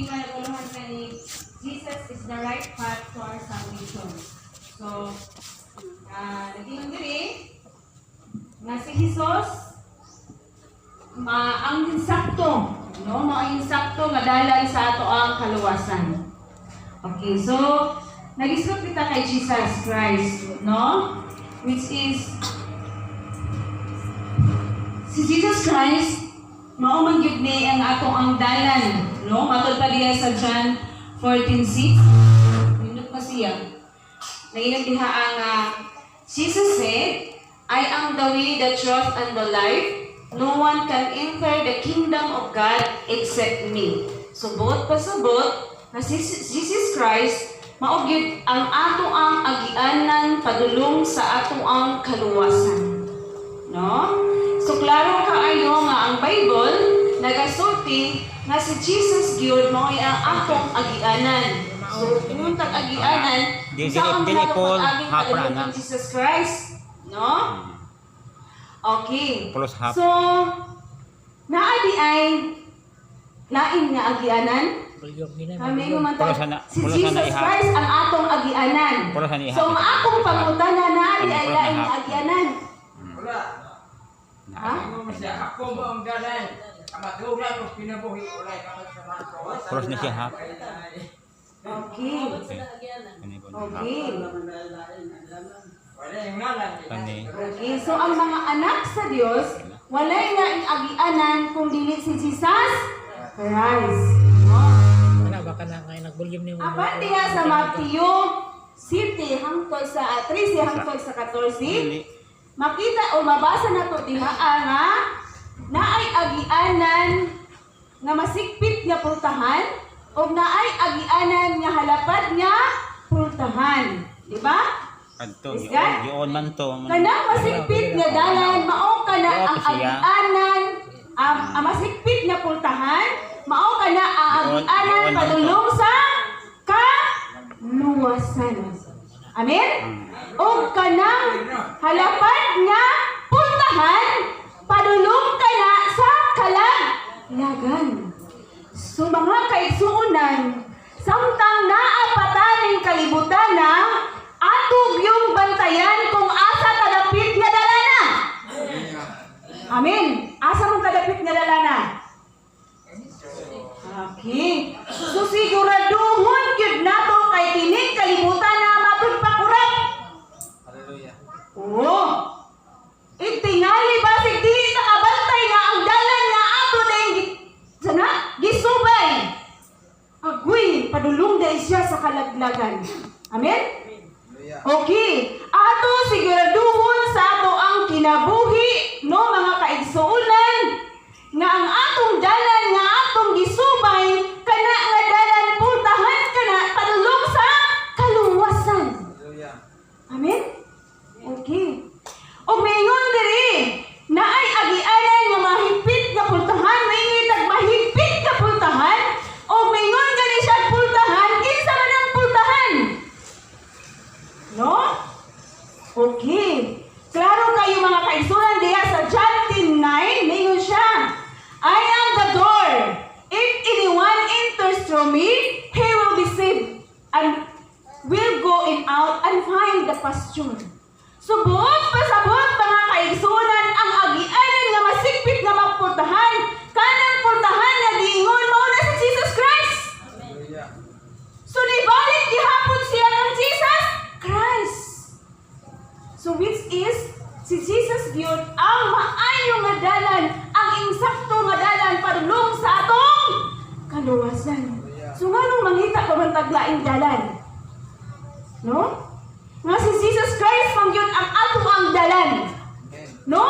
managuluhan ka ni Jesus is the right path to our salvation. So, naging diri nga si Jesus ang insakto, no? Ang insakto nga dalan sa ato ang kaluwasan. Okay, so nag-isot kita kay Jesus Christ, no? Which is si Jesus Christ mao man gyud ni ang ato ang dalan, no? Matod pa diya sa John 14:6. Minut pa siya. Naingon diha ang Jesus said, I am the way, the truth, and the life. No one can enter the kingdom of God except me. Subot pasubot na si Jesus Christ mao gyud ang ato ang agianan padulong sa ato ang kaluwasan. No? So klaro kaayo nga ang Bible nagasulti nga si Jesus gyud mao ang atong agianan. So kung tag-agianan, sa ang pag-aging ng Jesus Christ, no? Okay. So, naadi ay lain nga agianan. Kami gumantag si Jesus Christ ang atong agianan. So, ang atong pangutana naadi ay lain nga agianan. Wala. Ha? Ako mo ang dalan. Kamatulan mo pinabuhi ulay kapag sa mga kawas. Cross na siya, ha? Okay. Okay. Okay, so ang mga anak sa Dios walay nga agianan kung dili si Jesus Christ. Ana baka na ngay nagbulyom ni mo. Apan diha sa Matthew 7 hangtod sa 13 hangtod sa 14, makita o mabasa nato diha nga naay agianan nga masikpit nga pultahan o naay agianan nga halapad nga pultahan, di ba? Kadto, yun man to. Kanang masikpit nga dalan, mao kana ang agianan, ang masikpit nga pultahan, mao kana ang agianan padulong sa kaluwasan. Amen? O kanang halapad nga pultahan, padulong kana sa kalaglagan. So mga kaigsuonan, samtang naapataning kalibutan na, atog yung bantayan kung asa kadapit nga dalana. Amen. Asa mong kadapit nga dalana? Okay. So siguraduhon gyud nato kay kining kalibutan na matud pakurap. Hallelujah. Oo. Itingali basig dili ta kabantay nga ang dalan nga ato ding gisubay. Agoy, padulong dahil siya sa kalaglagan. Amen? Okay. Ato siguraduhon sa ato ang kinabuhi, no mga kaigsuunan, nga ang atong dalan nga atong gisubay, kana nga dalan pultahan kana padulong sa kaluwasan. Amen? Okay. O mayngon diri, naay agianan nga mahigpit nga pultahan, mayngon mahigpit nga pultahan, o mayngon gani siya pultahan, kinsa man ang pultahan? No? Okay. Klaro kayo mga kaigsunan diya sa John 10:9, mayngon siya, I am the door. If anyone enters through me, he will be saved and will go in out and find the pasture. So buot pasabot mga kaigsunan ang agianan nga masikpit nga mapultahan, kanang pultahan nga giingon mao na si Jesus Christ. So nibalik gihapon siya ng Jesus Christ. So which is si Jesus gyud ang maayo nga dalan, ang insakto nga dalan padulong sa atong kaluwasan. So nganong mangita pa man taglaing dalan? No? Nga si Jesus Christ man gyud ang ato ang dalan. No?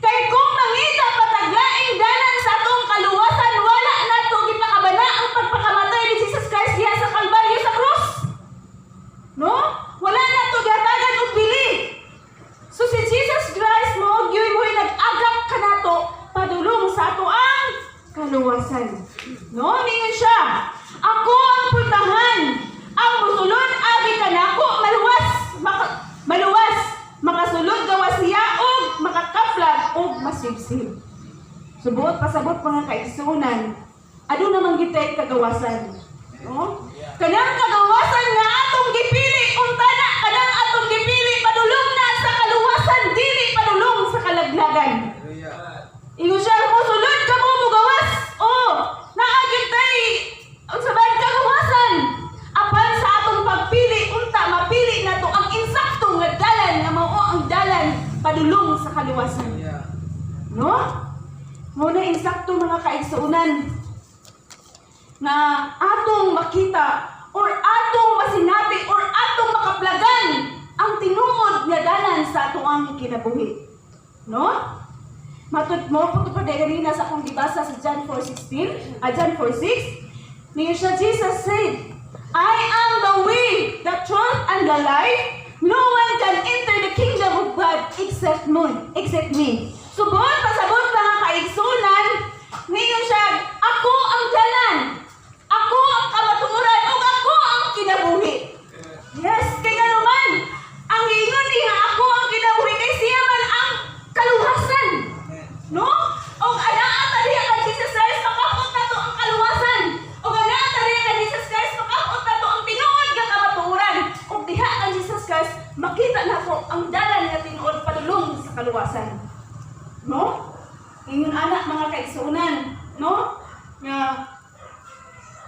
Kay kung mangita pa taglaing dalan sa atong kaluwasan, wala nato gipakabana ang pagpakamatay ni Jesus Christ diha sa Kalbaryo sa krus. No? Wala nato gatagan og bili. So si Jesus Christ mo gyud mo nag-agap kanato padulong sa ato ang kaluwasan. No, mingon siya. Ako ang pultahan. Ang musulod abi kanako maluwas, maluwas, makasulod gawa siya og makakaplag og masibsib. Subuot pasabot mga kaigsunan. Ado namang gitay kagawasan. No? Kanang kagawasan nga atong gipili unta na kanang atong gipili padulong na sa kaluwasan dili padulong sa kalaglagan. Ingon siya mo sulod ka mo mugawas. Oh, naagit tay ang sabay kagawasan. Apan sa atong pagpili unta mapili nato ang insakto nga dalan nga mao ang dalan padulong sa kaluwasan. No? Muna insakto mga kaigsuunan na atong makita or atong masinabi or atong makaplagan ang tinuod nga dalan sa atoang kinabuhi. No? Matud mo po pa ganina sa akong gibasa sa John 4:16, John 4:6. Niyo siya Jesus said, I am the way, the truth, and the life. No one can enter the kingdom of God except me. Subot, pasabot mga kaigsunan, ngayon siya, ako ang dalan, ako ang kamatuoran, o ako ang kinabuhi. Yes, kaya naman, ang ingon niya, ako ang kinabuhi, kay siya man ang kaluwasan. No? O anaata niya ka Jesus Christ, makapot na to ang kaluwasan. O anaata niya ka Jesus Christ, makapot na to ang tinuod nga kamatuoran. O diha ka Jesus Christ, makita na ko ang dalan nga tinuod padulong sa kaluwasan. No? Ingon anak mga kaigsunan, no? Nga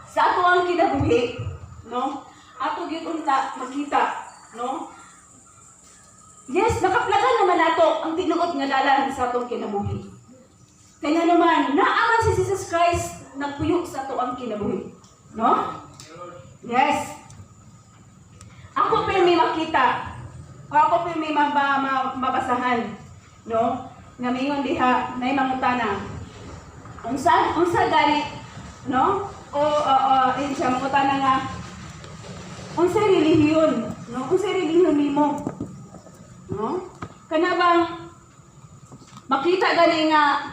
sa ato ang kinabuhi, no? Ato gyud unta makita, no? Yes, nakaplagan naman nato ang tinuod nga dalan sa atong kinabuhi. Kaya naman, naaman si Jesus Christ nagpuyo sa ato ang kinabuhi, no? Yes. Ako pa may makita, o ako pa may mabasahan, no? Nga mingon diha nay mangutana. Unsa gani, no? O siya mangutana nga unsa relihiyon, no? Unsa relihiyon nimo? No? Kana bang makita gani nga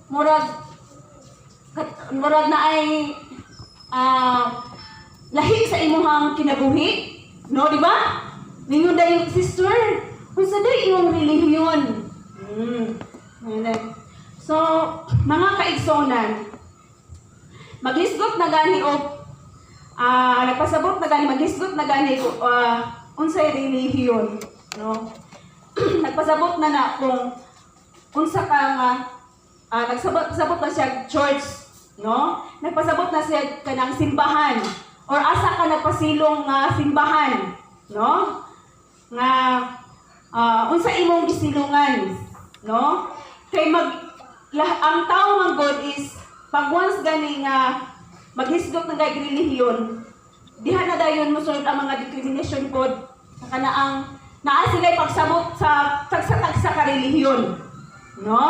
murag na ay lahi sa imong kinabuhi, no, di ba? Ningon dayon sister, unsa day imong relihiyon? So, mga kaigsonan, maghisgot na gani o nagpasabot na gani, maghisgot na gani unsay relihiyon, no? Nagpasabot na kung unsa ka nga nagsabot na siya church, no? Nagpasabot na siya kanang simbahan or asa ka nagpasilong nga simbahan, no? Nga unsa imong gisilungan, no? Kay ang tao man God is pag once gani nga maghisgot ng relihiyon, diha na dayon mosunod ang mga discrimination code kana ang naa sila pagsabot sa tagsa ka relihiyon, no?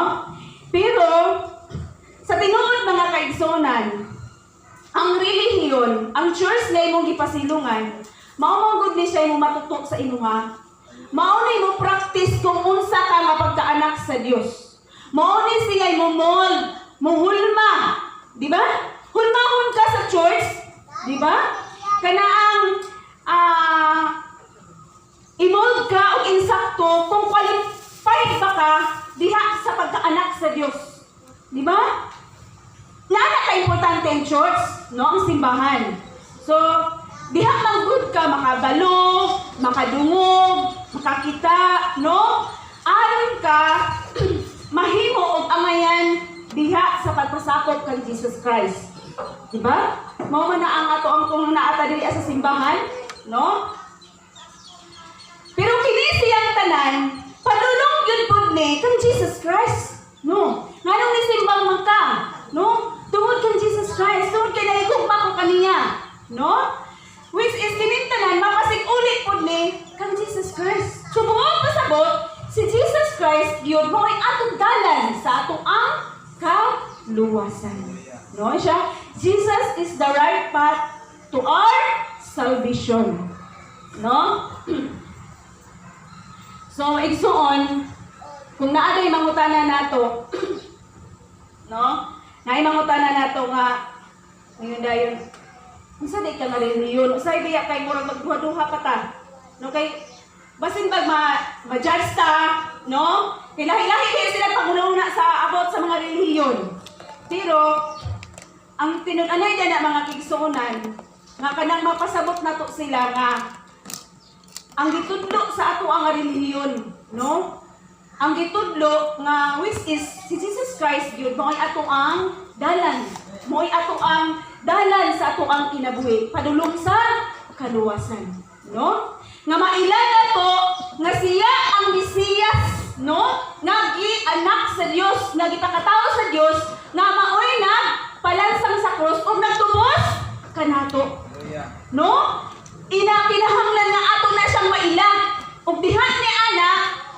Pero sa tinuod mga kaigsonan, ang relihiyon, ang church na imong gipasilungan, mao man gud ni siya imong matutok sa imuha. Mao ni mo practice kung unsa ka nga pagkaanak sa Dios. Mao ni siya mo mold, muhulma, di ba? Hulmahon ka sa church, di ba? Kana ang imold ka o insakto kung qualified ba ka diha sa pagkaanak sa Dios. Di ba? Naana ka importante ang church, no? Ang simbahan. So, diha man good ka makabalo, makadungog, makakita, no? Aron ka mahimo og amayan diha sa pagpasakop kang Jesus Christ. Diba? Mao man na ang ato ang kung naata diri sa simbahan, no? Pero kini siyang tanan, padulong gyud pud ni kang Jesus Christ, no? Nganong ni simbang man ka, no? Tungod kang Jesus Christ, tungod kay naigugma ko kaniya, no? Which is kining tanan mapasig-ulit pud ni kang Jesus Christ. So buot pasabot si Jesus Christ gyud mo ay atong dalan sa atong ang kaluwasan. No siya, Jesus is the right path to our salvation. No? So igsuon kung naaday mangutana nato no? Naay mangutana nato nga ngayon dayon unsa di ka nga reliyon, usay biya kay murag magduha-duha pa ta. No kay basin pag ma-judge ta, no? Hilahi-lahi kayo sila panguna sa abot sa mga relihiyon. Pero ang tinud-anay dyan na mga kigsuunan, nga kanang mapasabot nato sila nga ang gitudlo sa ato ang relihiyon, no? Ang gitudlo nga which is si Jesus Christ gyud mo'y ato ang dalan. Mo'y ato ang dalan sa ato ang kinabuhi padulong sa kaluwasan, no? Nga mailan nato nga siya ang Mesiyas, no? Nga gi-anak sa Dios, nga gipakatao sa Dios, nga maoy na palansang sa cross ug nagtubos kanato. No? Kinahanglan nga ato na siyang maila. Ug diha ni ana,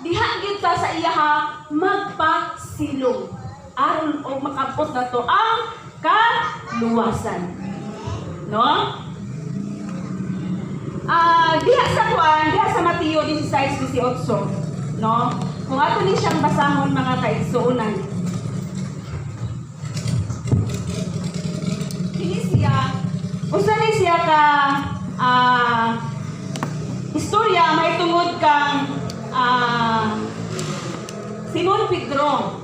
diha gyud ta sa iyaha magpasilong. Aron og makabot na to ang kaluwasan. No? Diha sa Mateo 16:18, no? Kung ato ni siyang basahon mga kaigsuonan. Usa ni siya ka istorya may tungod kang Simon Pedro,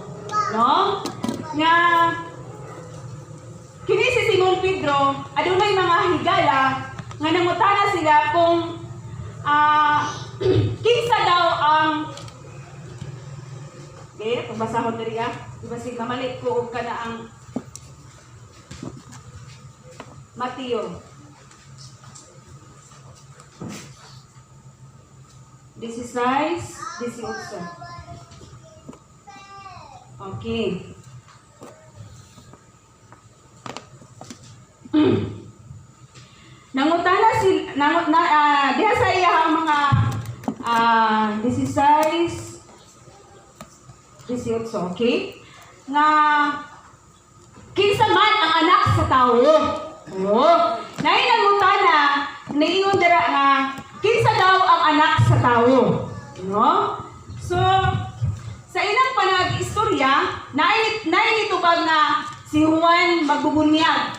no? Nga kini si Simon Pedro adunay mga higala nga nangutana sila kung kinsa daw ang pagbasahon diri ibasig mamalit ko og kana ang Mateo 16:18. Okay. Nangutana diha sa iyang mga 16:18, okay? Nga kinsa man ang anak sa tawo. Nay nangutana niingon dira nga kinsa daw ang anak sa tawo, no? So sa ilang panag-istorya naay nitubag na si Juan magbubunyag.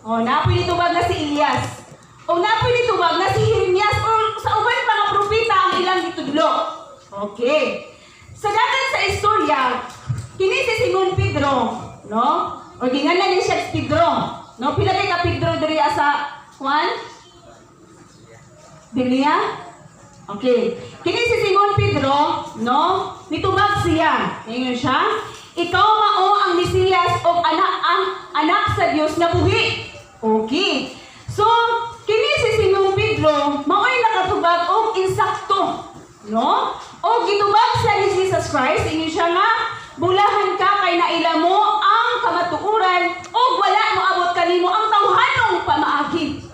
Napoy nitubag na si Elias. Napoy nitubag na si Jeremias o sa uban pa nga propeta ang ilang gitudlo. Okay. Sa dagan sa istorya, kini si Simon Pedro, no? O gingalan ni siya Pedro. No, pila kay ka Pedro diri sa Juan? Biblia? Okay. Kini si Simon Pedro, no? Nitubag siya. Ingon siya, ikaw mao ang Mesiyas o anak sa Dios na buhi. Okay. So, kini si Simon Pedro, mao'y nakatubag og insakto, no? O gitubag sa ni Jesus Christ, ingon siya nga, bulahan ka kay naila mo ang kamatuoran o wala mo abot kanimo ang tawhanong pamaagi.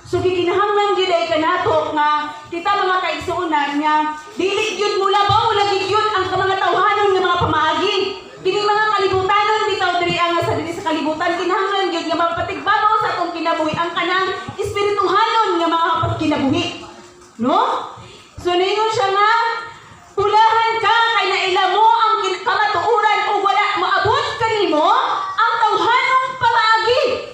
So gikinahanglan gyud ay kanato nga kita mga kaigsuonan nga dili gyud mula ba mula gyud ang mga tawhanon nga mga pamaagi. Kini mga kalibutanon bitaw diri ang sa diri sa kalibutan kinahanglan gyud nga mapatigbago sa atong kinabuhi ang kanang espirituhanon nga mga kinabuhi. No? So ningon siya nga pulahan ka kay naila mo ang kamatuoran o wala maabot kanimo ang tawhanong pamaagi.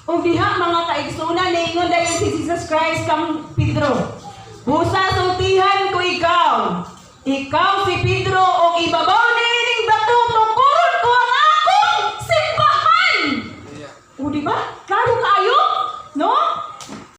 O diha mga kaigsuonan ningon dayon si Jesus Christ kang Pedro. Busa sultihan ko ikaw. Ikaw si Pedro o ibabaw nining bato tukuron ko ang akong simbahan. O di ba?